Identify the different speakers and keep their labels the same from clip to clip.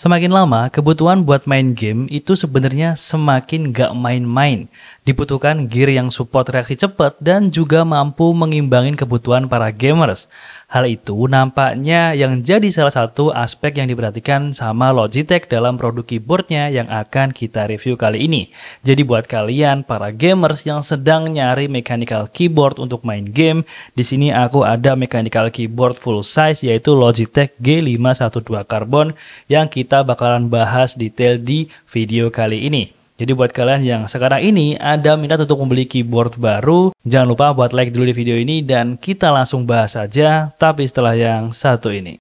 Speaker 1: Semakin lama, kebutuhan buat main game itu sebenarnya semakin gak main-main. Dibutuhkan gear yang support reaksi cepat dan juga mampu mengimbangin kebutuhan para gamers. Hal itu nampaknya yang jadi salah satu aspek yang diperhatikan sama Logitech dalam produk keyboardnya yang akan kita review kali ini. Jadi buat kalian para gamers yang sedang nyari mechanical keyboard untuk main game, di sini aku ada mechanical keyboard full size yaitu Logitech G512 Carbon yang kita bakalan bahas detail di video kali ini. Jadi buat kalian yang sekarang ini ada minat untuk membeli keyboard baru, jangan lupa buat like dulu di video ini dan kita langsung bahas saja, tapi setelah yang satu ini.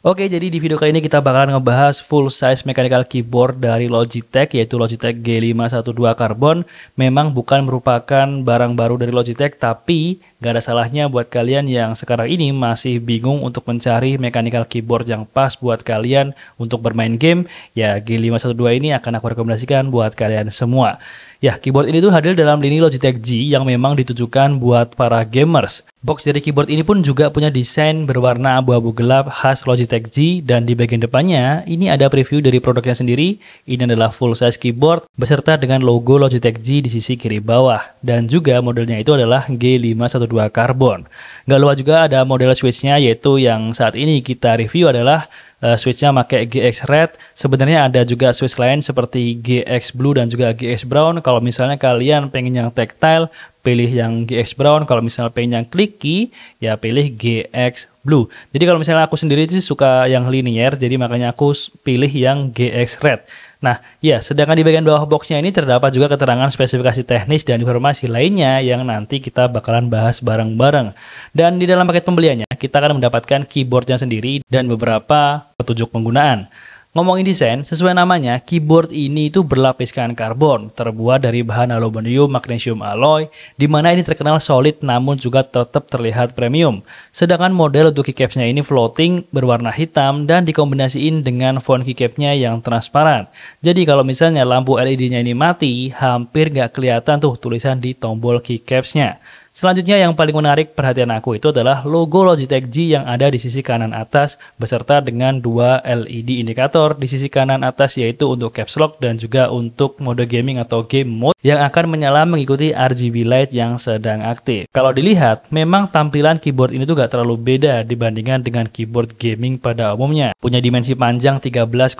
Speaker 1: Oke, jadi di video kali ini kita bakalan ngebahas full size mechanical keyboard dari Logitech, yaitu Logitech G512 Carbon. Memang bukan merupakan barang baru dari Logitech, tapi gak ada salahnya buat kalian yang sekarang ini masih bingung untuk mencari mechanical keyboard yang pas buat kalian untuk bermain game. Ya, G512 ini akan aku rekomendasikan buat kalian semua. Ya, keyboard ini tuh hadir dalam lini Logitech G yang memang ditujukan buat para gamers. Box dari keyboard ini pun juga punya desain berwarna abu-abu gelap khas Logitech G, dan di bagian depannya ini ada preview dari produknya sendiri. Ini adalah full size keyboard beserta dengan logo Logitech G di sisi kiri bawah, dan juga modelnya itu adalah G512 Carbon. Gak lupa juga ada model switchnya, yaitu yang saat ini kita review adalah switchnya pakai GX Red. Sebenarnya ada juga switch lain seperti GX Blue dan juga GX Brown. Kalau misalnya kalian pengen yang tactile, pilih yang GX Brown. Kalau misalnya pengen yang clicky, ya pilih GX Blue. Jadi kalau misalnya aku sendiri sih suka yang linear, jadi makanya aku pilih yang GX Red. Nah, ya, sedangkan di bagian bawah boxnya ini terdapat juga keterangan spesifikasi teknis dan informasi lainnya yang nanti kita bakalan bahas bareng-bareng. Dan di dalam paket pembeliannya, kita akan mendapatkan keyboardnya sendiri dan beberapa petunjuk penggunaan. Ngomongin desain, sesuai namanya, keyboard ini itu berlapiskan karbon, terbuat dari bahan aluminium magnesium alloy, di mana ini terkenal solid namun juga tetap terlihat premium. Sedangkan model untuk keycapsnya ini floating, berwarna hitam, dan dikombinasiin dengan font keycapnya yang transparan. Jadi kalau misalnya lampu LED-nya ini mati, hampir nggak kelihatan tuh tulisan di tombol keycapsnya. Selanjutnya yang paling menarik perhatian aku itu adalah logo Logitech G yang ada di sisi kanan atas beserta dengan dua LED indikator di sisi kanan atas, yaitu untuk caps lock dan juga untuk mode gaming atau game mode yang akan menyala mengikuti RGB light yang sedang aktif. Kalau dilihat, memang tampilan keyboard ini tuh gak terlalu beda dibandingkan dengan keyboard gaming pada umumnya. Punya dimensi panjang 13,2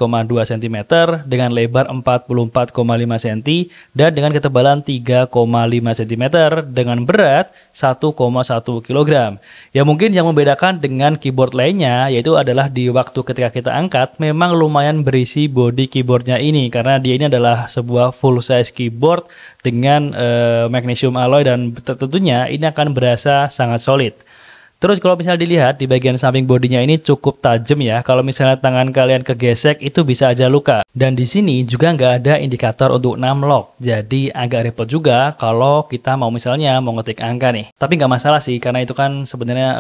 Speaker 1: cm dengan lebar 44,5 cm dan dengan ketebalan 3,5 cm dengan berat 1,1 kg. Ya mungkin yang membedakan dengan keyboard lainnya yaitu adalah di waktu ketika kita angkat memang lumayan berisi body keyboardnya ini, karena dia ini adalah sebuah full size keyboard dengan magnesium alloy dan tentunya ini akan berasa sangat solid. Terus kalau misalnya dilihat di bagian samping bodinya ini cukup tajam ya. Kalau misalnya tangan kalian kegesek itu bisa aja luka. Dan di sini juga nggak ada indikator untuk numlock. Jadi agak repot juga kalau kita mau misalnya mau ngetik angka nih. Tapi nggak masalah sih karena itu kan sebenarnya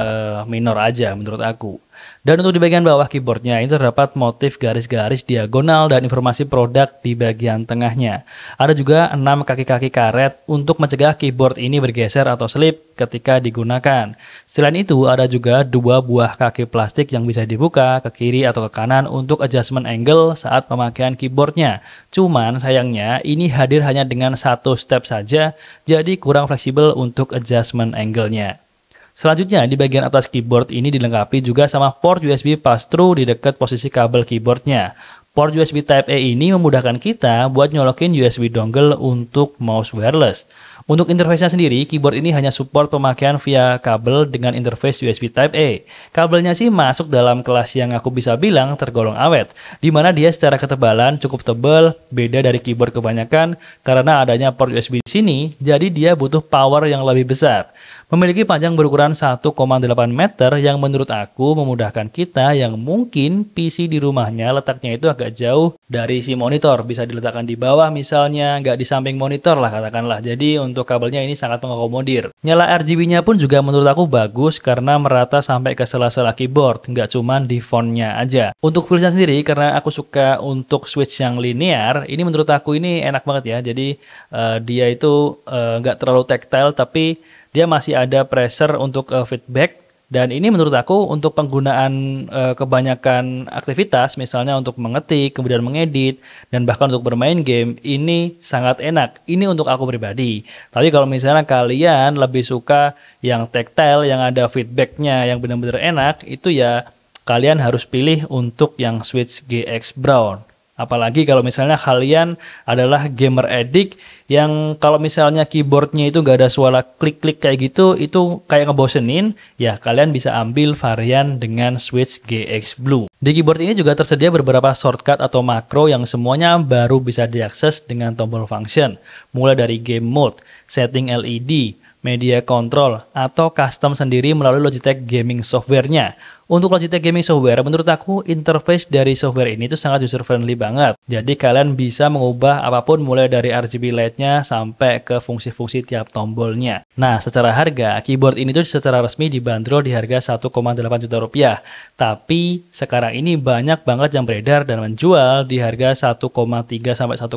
Speaker 1: minor aja menurut aku. Dan untuk di bagian bawah keyboardnya itu terdapat motif garis-garis diagonal dan informasi produk di bagian tengahnya. Ada juga 6 kaki-kaki karet untuk mencegah keyboard ini bergeser atau selip ketika digunakan. Selain itu ada juga 2 buah kaki plastik yang bisa dibuka ke kiri atau ke kanan untuk adjustment angle saat pemakaian keyboardnya. Cuman sayangnya ini hadir hanya dengan 1 step saja, jadi kurang fleksibel untuk adjustment angle-nya. Selanjutnya di bagian atas keyboard ini dilengkapi juga sama port USB pass-through di dekat posisi kabel keyboardnya. Port USB Type-A ini memudahkan kita buat nyolokin USB dongle untuk mouse wireless. Untuk interface-nya sendiri, keyboard ini hanya support pemakaian via kabel dengan interface USB Type-A. Kabelnya sih masuk dalam kelas yang aku bisa bilang tergolong awet, di mana dia secara ketebalan cukup tebal, beda dari keyboard kebanyakan karena adanya port USB di sini, jadi dia butuh power yang lebih besar. Memiliki panjang berukuran 1,8 meter yang menurut aku memudahkan kita yang mungkin PC di rumahnya letaknya itu agak jauh dari si monitor. Bisa diletakkan di bawah misalnya, nggak di samping monitor lah katakanlah. Jadi untuk kabelnya ini sangat mengakomodir. Nyala RGB-nya pun juga menurut aku bagus karena merata sampai ke sela-sela keyboard, nggak cuman di fontnya aja. Untuk feel-nya sendiri, karena aku suka untuk switch yang linear, ini menurut aku ini enak banget ya. Jadi dia itu nggak terlalu tactile tapi dia masih ada pressure untuk feedback Dan ini menurut aku untuk penggunaan kebanyakan aktivitas, misalnya untuk mengetik, kemudian mengedit, dan bahkan untuk bermain game, ini sangat enak. Ini untuk aku pribadi. Tapi kalau misalnya kalian lebih suka yang tactile, yang ada feedbacknya, yang benar-benar enak, itu ya kalian harus pilih untuk yang Switch GX Brown. Apalagi kalau misalnya kalian adalah gamer addict yang kalau misalnya keyboardnya itu nggak ada suara klik-klik kayak gitu, itu kayak ngebosenin, ya kalian bisa ambil varian dengan Switch GX Blue. Di keyboard ini juga tersedia beberapa shortcut atau makro yang semuanya baru bisa diakses dengan tombol function, mulai dari game mode, setting LED, media control, atau custom sendiri melalui Logitech Gaming Software-nya. Untuk Logitech Gaming Software, menurut aku interface dari software ini itu sangat user friendly banget. Jadi kalian bisa mengubah apapun mulai dari RGB light-nya sampai ke fungsi-fungsi tiap tombolnya. Nah, secara harga, keyboard ini tuh secara resmi dibanderol di harga 1,8 juta rupiah. Tapi sekarang ini banyak banget yang beredar dan menjual di harga 1,3 sampai 1,5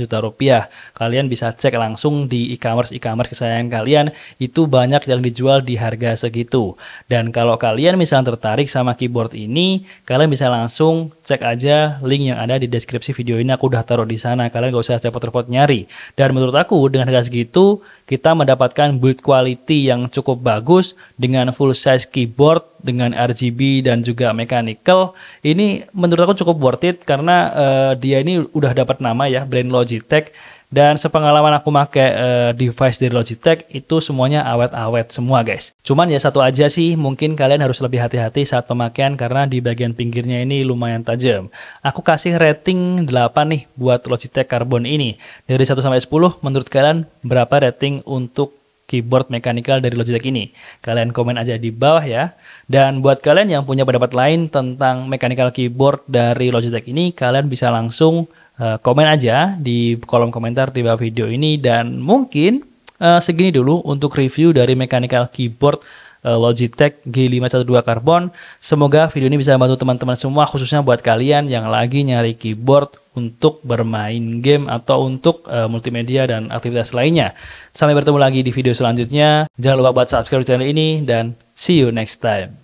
Speaker 1: juta rupiah. Kalian bisa cek langsung di e-commerce kesayangan kalian, itu banyak yang dijual di harga segitu. Dan kalau kalian misalnya tertarik sama keyboard ini, kalian bisa langsung cek aja link yang ada di deskripsi video ini, aku udah taruh di sana. Kalian gak usah repot-repot nyari. Dan menurut aku dengan harga segitu, kita mendapatkan build quality yang cukup bagus dengan full size keyboard dengan RGB dan juga mechanical. Ini menurut aku cukup worth it karena dia ini udah dapat nama ya, brand Logitech. Dan sepengalaman aku pakai device dari Logitech itu semuanya awet-awet semua guys. Cuman ya satu aja sih, mungkin kalian harus lebih hati-hati saat pemakaian karena di bagian pinggirnya ini lumayan tajam. Aku kasih rating 8 nih buat Logitech Carbon ini. Dari 1 sampai 10, menurut kalian berapa rating untuk keyboard mechanical dari Logitech ini? Kalian komen aja di bawah ya. Dan buat kalian yang punya pendapat lain tentang mechanical keyboard dari Logitech ini, kalian bisa langsung komen aja di kolom komentar di bawah video ini. Dan mungkin segini dulu untuk review dari mechanical keyboard Logitech G512 Carbon. Semoga video ini bisa membantu teman-teman semua, khususnya buat kalian yang lagi nyari keyboard untuk bermain game atau untuk multimedia dan aktivitas lainnya. Sampai bertemu lagi di video selanjutnya. Jangan lupa buat subscribe channel ini dan see you next time.